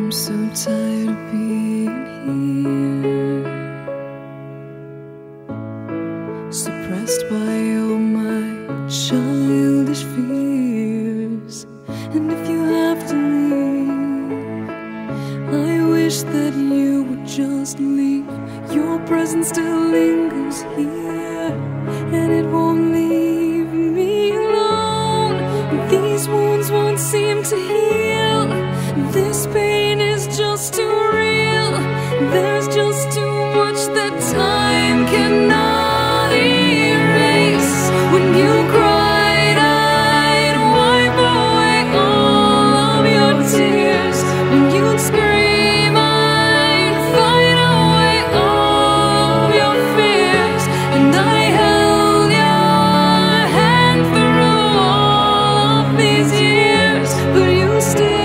I'm so tired of being here, suppressed by all my childish fears. And if you have to leave, I wish that you would just leave. Your presence still lingers here, and it won't leave me alone. These wounds won't seem to heal. This pain is just too real. There's just too much that time cannot erase. When you cried, I'd wipe away all of your tears. When you'd scream, I'd fight away all of your fears. And I held your hand through all of these years, but you still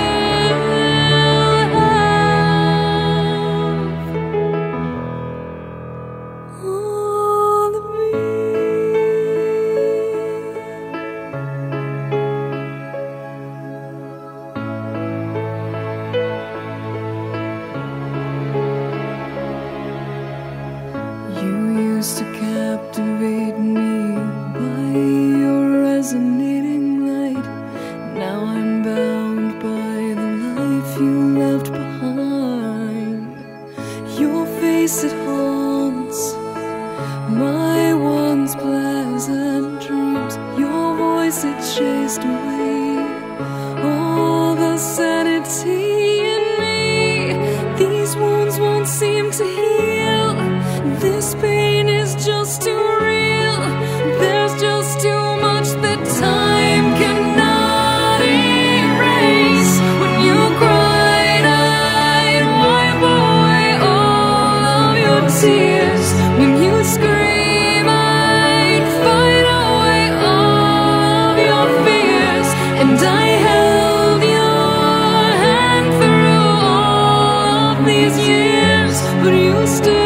to captivate me by your resonating light. Now I'm bound by the life you left behind. Your face, it haunts my once pleasant dreams. Your voice, it chased away all the sanity in me. These wounds won't seem to heal. This pain is just too real. There's just too much that time cannot erase. When you cried, I'd wipe away all of your tears. When you scream, I'd fight away all of your fears. And I held your hand through all of these years, but you still